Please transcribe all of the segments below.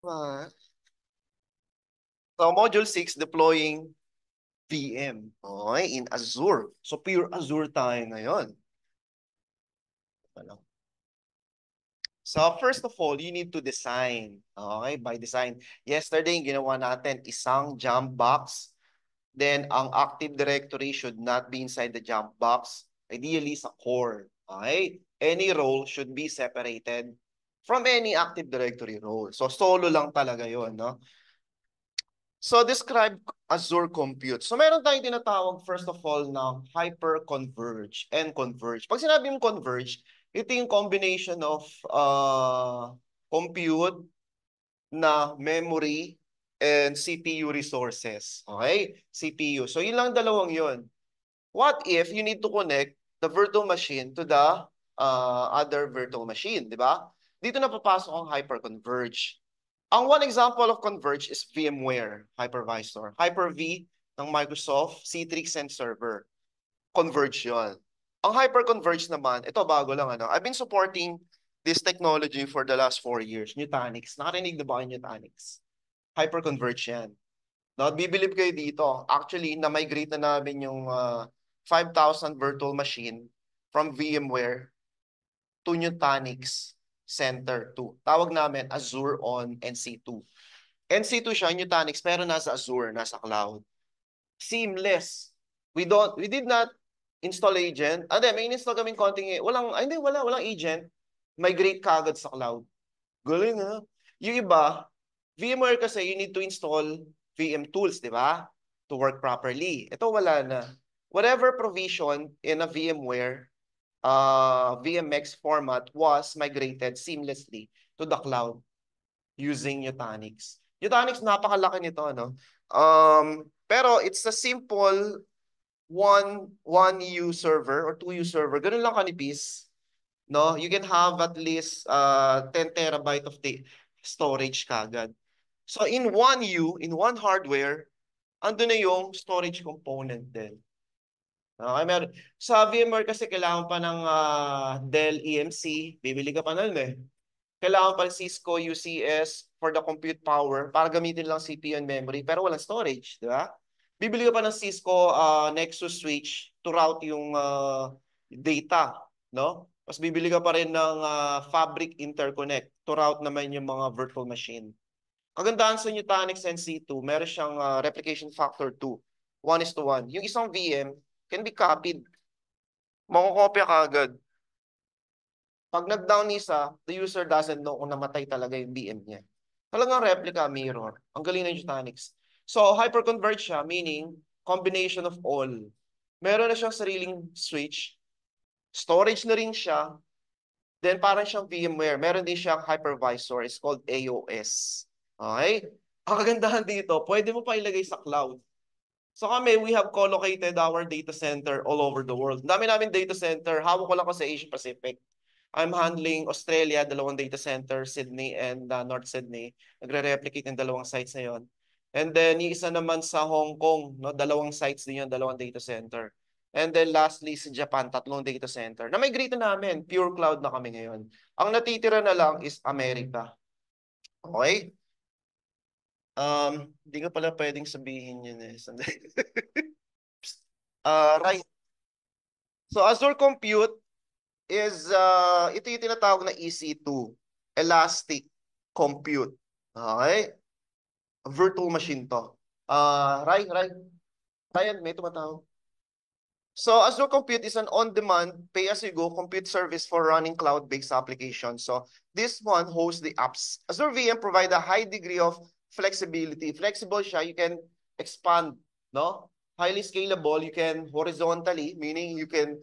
Ah, So, Module 6, deploying VM. Okay, in Azure. So, pure Azure tayo ngayon. Ano? So, first of all, you need to design. Okay, by design. Yesterday, yung ginawa natin, isang jump box. Then, ang Active Directory should not be inside the jump box. Ideally, sa core. Okay? Any role should be separated from any Active Directory role. So, solo lang talaga yon, no? So, describe Azure Compute. So, meron tayong tinatawag, first of all, na hyper-converge and converge. Pag sinabi mong converge, ito yung combination of compute na memory and CPU resources. Okay? CPU. So, yun lang dalawang yun. What if you need to connect the virtual machine to the other virtual machine, di ba? Dito na papasok ang hyper-converge. Ang one example of converge is VMware hypervisor. Hyper-V ng Microsoft, Citrix and Server. Converge yun. Ang hyper-converge naman, ito bago lang. I've been supporting this technology for the last 4 years. Nutanix. Nakarinig na ba kayo Nutanix? Hyper-converge yan. No, bibilib kayo dito. Actually, na-migrate na namin yung 5,000 virtual machine from VMware to Nutanix Center 2. Tawag namin Azure on NC2. NC2 siya, Nutanix, pero nasa Azure, nasa cloud. Seamless. We did not install agent. May install kaming konting, walang agent. Migrate kagad sa cloud. Galing ha. Yung iba, VMware kasi you need to install VM tools, di ba? To work properly. Ito wala na. Whatever provision in a VMware VMX format was migrated seamlessly to the cloud using Nutanix. Nutanix, napakalaki nito, ano? Pero it's a simple one U server or 2U server. Ganun lang kanipis. No? You can have at least 10 terabyte of the storage kagad. So in one U, in one hardware, ando na yung storage component din. Okay, sa VMware kasi kailangan pa ng Dell EMC, bibili ka pa nun eh. Kailangan pa ng Cisco UCS for the compute power para gamitin lang CPU and memory pero walang storage, di ba? Bibili ka pa ng Cisco Nexus switch to route yung data, no? Tapos bibili ka pa rin ng Fabric Interconnect to route naman yung mga virtual machine. Kagandahan sa Nutanix NC2, meron siyang replication factor 2. 1:1. Yung isang VM can be copied. Makokopya ka agad. Pag nag-down isa, the user doesn't know kung namatay talaga yung VM niya. Talagang replica mirror. Ang galing ng Nutanix. So, hyperconverged siya, meaning combination of all. Meron na siyang sariling switch. Storage na rin siya. Then, parang siyang VMware. Meron din siyang hypervisor. It's called AOS. Okay? Ang kagandahan dito, pwede mo pa ilagay sa cloud. So kami, we have co-located our data center all over the world. Dami namin data center. Hawak ko lang ko sa Asia Pacific. I'm handling Australia, 2 data center, Sydney and North Sydney. Nagre-replicate ng 2 sites na yon. And then, yung isa naman sa Hong Kong, no? 2 sites din yun, 2 data center. And then lastly, sa Japan, 3 data center. Na-migrate na namin, pure cloud na kami ngayon. Ang natitira na lang is America. Okay? Hindi ko pala pwedeng sabihin yun eh. Right. So Azure Compute is, ito yung tinatawag na EC2, Elastic Compute. Okay? Virtual machine to. Ryan, may tumatawag. So Azure Compute is an on-demand, pay-as-you-go compute service for running cloud-based applications. So this one hosts the apps. Azure VM provide a high degree of flexibility. Flexible siya, you can expand, no? Highly scalable, you can horizontally, meaning you can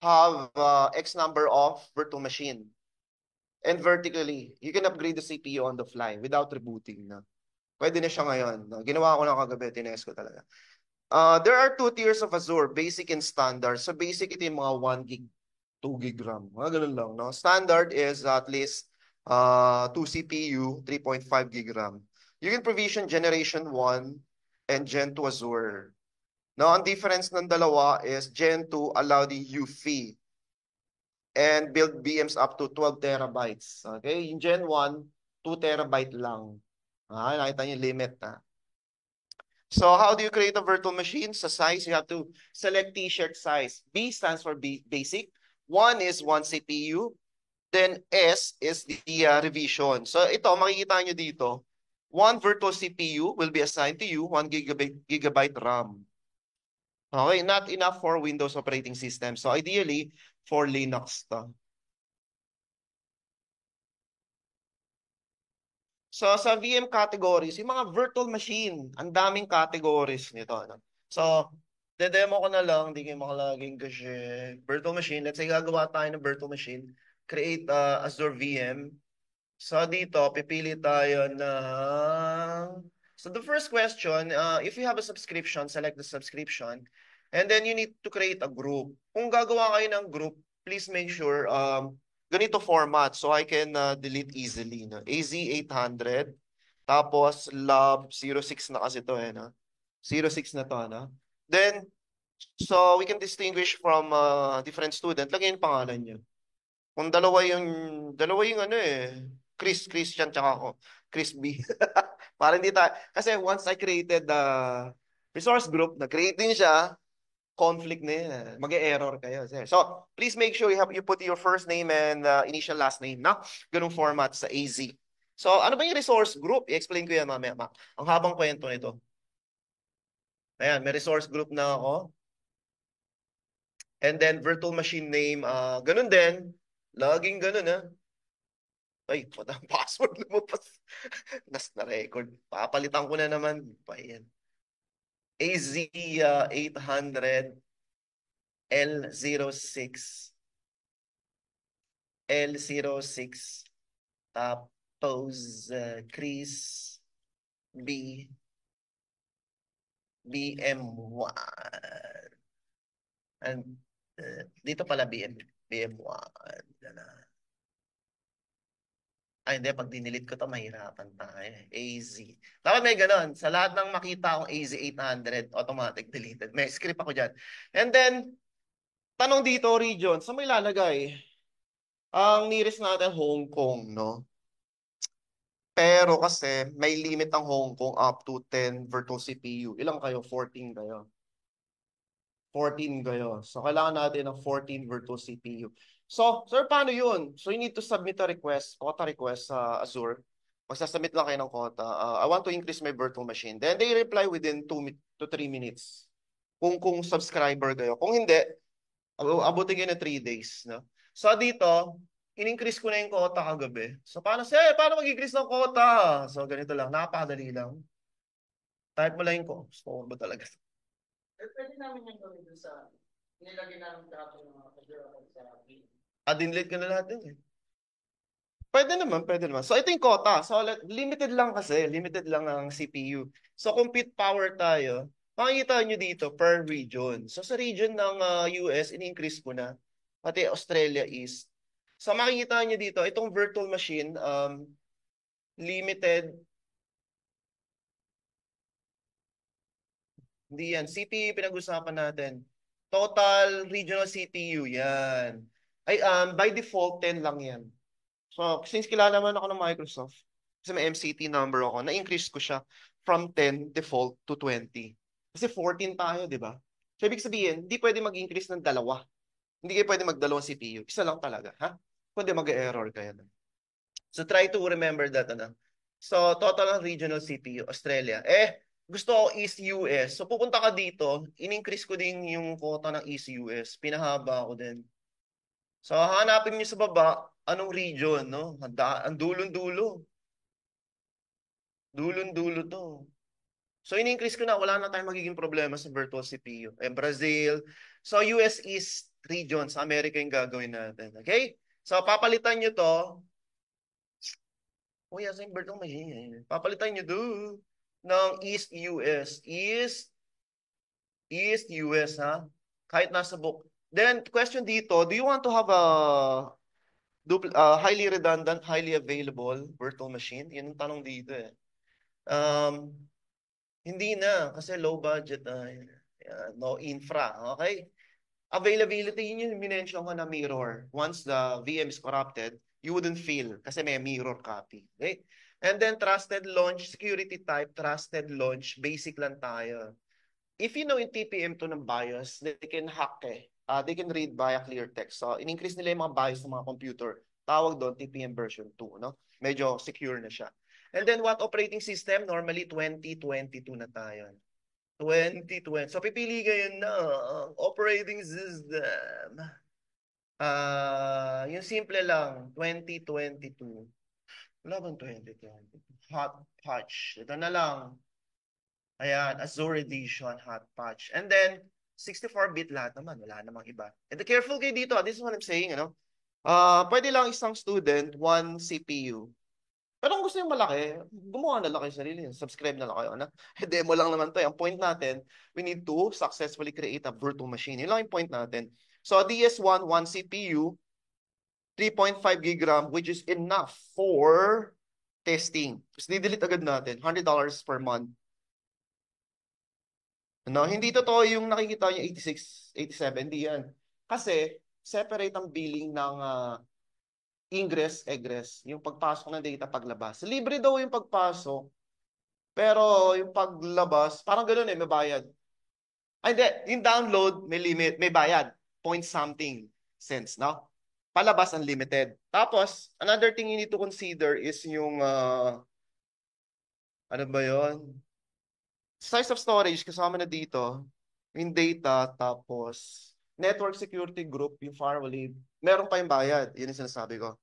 have X number of virtual machine. And vertically, you can upgrade the CPU on the fly without rebooting. No? Pwede na siya ngayon. No? Ginawa ko lang kagabi, tinest ko talaga. There are 2 tiers of Azure, basic and standard. So basic, ito yung mga 1 gig, 2 gig RAM. Mga ganun lang. No? Standard is at least 2 CPU, 3.5 gig RAM. You can provision generation 1 and Gen 2 Azure. Now, ang difference ng dalawa is Gen 2 allow the UFI and build VMs up to 12 terabytes. Okay? Yung Gen 1, 2 terabyte lang. Nakita niyo yung limit. So how do you create a virtual machine? Sa size, you have to select t-shirt size. B stands for basic. One is one CPU. Then S is the revision. So ito, makikita nyo dito, one virtual CPU will be assigned to you, 1 gigabyte RAM. Okay, not enough for Windows operating system. So ideally, for Linux to. So sa VM categories, yung mga virtual machine, ang daming categories nito. Ano? So, de-demo ko na lang, hindi kayo makalaging kasi virtual machine. Let's say gagawa tayo ng virtual machine. Create Azure VM. So dito, pipili tayo ng... So the first question, if you have a subscription, select the subscription. And then you need to create a group. Kung gagawa kayo ng group, please make sure ganito format so I can delete easily. No? AZ800, tapos lab06 na kasi to eh. No? 06 na to. No? Then, so we can distinguish from different student. Lagyan yung pangalan nyo. Kung dalawa yung ano eh, Christian tsaka ako, Chris B. Para hindi tayo, kasi once I created the resource group, na-create din siya, conflict na yun. Mag-e-error kayo. So, please make sure you put your first name and initial last name, na ganung format sa AZ. So, ano ba yung resource group? I-explain ko yan mamaya. Ang habang kwento nito. Ayan, may resource group na ako. And then, virtual machine name, ganun din. Laging ganun, ha? Ay, ang password lumabas. Na-record. Papalitan ko na naman. Pa yan. AZ800 L06 L06 tapos Chris B BM1 and dito pala BM1 ay, hindi. Pag dinilit ko to mahirapan tayo. AZ. Dapat may ganon. Sa lahat ng makita akong AZ800, automatic deleted. May script ako dyan. And then, tanong dito, region, saan may lalagay? Ang nearest natin, Hong Kong, no? Pero kasi, may limit ang Hong Kong up to 10 virtual CPU. Ilang kayo? 14 kayo. 14 kayo. So, kailangan natin ng 14 virtual CPU. So, sir, paano yun? So, you need to submit a request, quota request sa Azure. Magsasubmit lang kayo ng quota. I want to increase my virtual machine. Then, they reply within 2 to 3 minutes. Kung subscriber kayo. Kung hindi, abutin kayo na 3 days. No? So, dito, in-increase ko na yung quota kagabi. So, paano mag-increase ng quota? So, ganito lang. Napakadali lang. Type mo lang yung ko. Gusto ba talaga? Pwede namin yung gawin doon sa nilagay namin dapat ng mga pag-draw sa game. Dinlate ko na lahat yun eh. Pwede naman, pwede naman. So, ito yung quota. So, limited lang kasi. Limited lang ang CPU. So, compute power tayo. Makikita nyo dito per region. So, sa region ng US, in-increase ko na. Pati Australia East. So, makikita nyo dito, itong virtual machine, limited. Hindi yan. CPU pinag-usapan natin. Total regional CPU, yan. Ay, by default, 10 lang yan. So, since kilala naman ako ng Microsoft, kasi may MCT number ako, na-increase ko siya from 10 default to 20. Kasi 14 tayo, di ba? So, ibig sabihin, hindi pwede mag-increase ng dalawa. Hindi kayo pwede magdalawang CPU. Isa lang talaga, ha? Kundi mag-error kayo. So, try to remember that, ano? So, total ng regional CPU, Australia. Gusto ko East US. So, pupunta ka dito, in-increase ko din yung quota ng East US. Pinahaba ko din. So, hanapin niyo sa baba, anong region, no? Ang dulon-dulo. Dulon-dulo to. So, in-increase ko na, wala na tayong magiging problema sa virtual CPU. Brazil. So, US East region, sa Amerika yung gagawin natin. Okay? So, papalitan nyo to. Yes, yung virtual machine. Papalitan nyo doon ng East US. East US, ha? Kahit nasa book. Then, question dito, do you want to have a highly redundant, highly available virtual machine? Yan ang tanong dito eh. Hindi na, kasi low budget. No infra, okay? Availability, yun yung minention ko na mirror. Once the VM is corrupted, you wouldn't feel kasi may mirror copy. Okay? And then trusted launch, security type, trusted launch, basic lang tayo. If you know yung TPM2 ng BIOS, they can hack eh. They can read via clear text. So, in-increase nila yung mga BIOS ng mga computer. Tawag doon, TPM version 2, no? Medyo secure na siya. And then what operating system? Normally 2022 na tayo. 2020. So, pipili kayo na operating system. Yung simple lang, 2022. Wala bang 2022? Hot patch. Ito na lang. Ayan, Azure Edition, Hot Patch. And then, 64-bit lahat naman. Wala namang iba. And careful kayo dito. This is what I'm saying, ano? Pwede lang isang student, one CPU. Pero kung gusto yung malaki, gumawa na lang kayo sarili. Subscribe na lang kayo. Ano? Demo lang naman to. Ang point natin, we need to successfully create a virtual machine. Yun lang yung point natin. So, DS1, one CPU, 3.5 gig RAM, which is enough for testing. Tapos, didelete agad natin. $100 per month. No, hindi totoo yung nakikita yung 86, 87, hindi yan. Kasi, separate ang billing ng ingress, egress, yung pagpasok ng data, paglabas. Libre daw yung pagpasok, pero yung paglabas, parang ganoon may bayad. Ay, hindi, yung download, may limit, may bayad. Point something cents, no? Palabas, unlimited. Tapos, another thing you need to consider is yung, ano ba yon? Size of storage, kasama na dito, yung data, tapos, network security group, yung firewall, meron pa yung bayad. Yun yung sinasabi ko.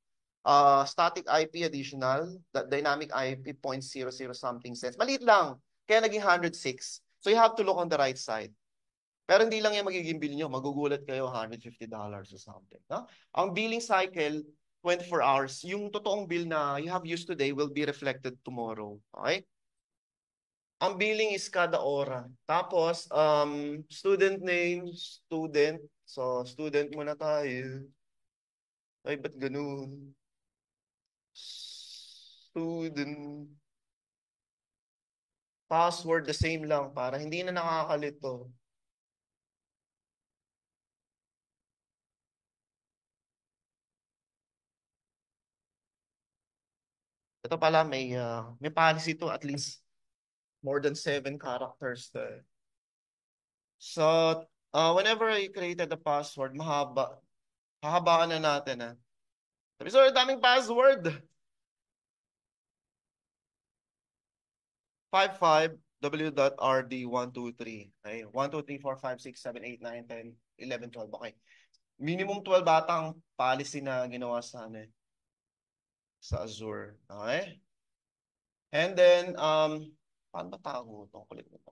Static IP additional, dynamic IP 0.00 something cents. Maliit lang. Kaya naging 106. So you have to look on the right side. Pero hindi lang yung magiging bill nyo. Magugulat kayo, $150 or something. No? Ang billing cycle, 24 hours. Yung totoong bill na you have used today will be reflected tomorrow. Okay? Ang billing is kada ora. Tapos, student name, student. So, student muna tayo. Ay, ba't ganun? Student. Password, the same lang para hindi na nakakalito. Ito pala, may policy to at least more than 7 characters. So, whenever I created a password, mahaba. Hahabaan na natin, ha? Sabi, sorry, daming password. 55 w.rd123. Okay, 1, 2, 3, 4, 5, 6, 7, 8, 9, 10, 11, 12. Okay. Minimum 12 batang policy na ginawa sa, sa Azure. Okay? And then, paano ba tago itong kulit nito?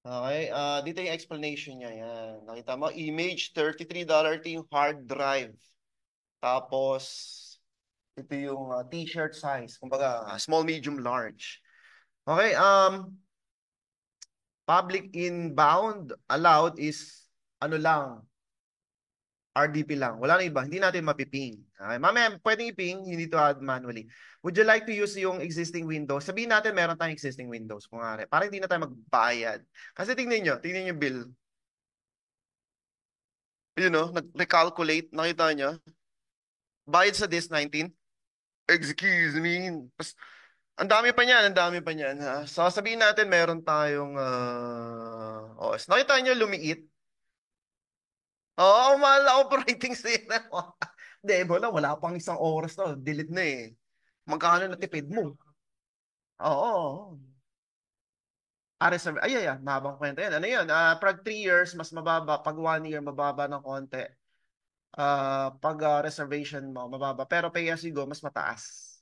Okay, dito yung explanation niya. Yan. Nakita mo, image, $33 ito yung hard drive. Tapos, ito yung t-shirt size. Kumbaga, small, medium, large. Okay, public inbound allowed is ano lang, RDP lang. Wala na iba. Hindi natin mapiping. Okay? Mamaya, pwedeng iping, you need to add manually. Would you like to use yung existing Windows? Sabihin natin meron tayong existing Windows. Kung nga, para hindi na tayo magbayad. Kasi tingnan nyo yung bill. You know, nag-recalculate, nakita nyo. Bayad sa disk 19. Excuse me. Ang dami pa niyan, ang dami pa niyan. Ha? So sabihin natin meron tayong OS. Nakita nyo lumiit? Oo, mahal na operating system. Demo na, wala pang isang oras na. Delete na eh. Magkano na tipid mo? Oo. Reserve. Mahabang kwento yan. Ano yun? Pag 3 years, mas mababa. Pag 1 year, mababa ng konti. Pag reservation mo, mababa. Pero pay as you go, mas mataas.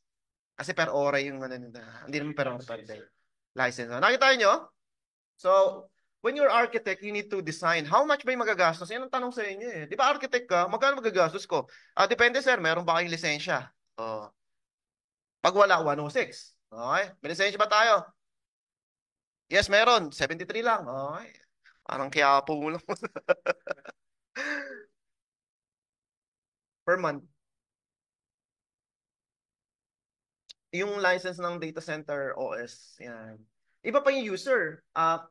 Kasi per hora yung ano nila. Hindi naman per hora per day. License. Nakita nyo? So, when you're architect, you need to design how much ba yung magagastos. Yan ang tanong sa inyo eh. Di ba architect ka? Magkano magagastos ko? Depende sir, meron ba kayong lisensya? Pag wala, 106. Okay? May lisensya ba tayo? Yes, meron. 73 lang. Okay. Parang kaya po lang. Per month. Yung license ng data center OS, yan. Iba pa yung user.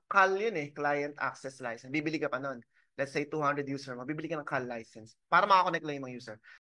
CAL yun eh, Client Access License. Bibili ka pa nun. let's say 200 user, mabibili ka ng call license para makakonect lang yung mga user.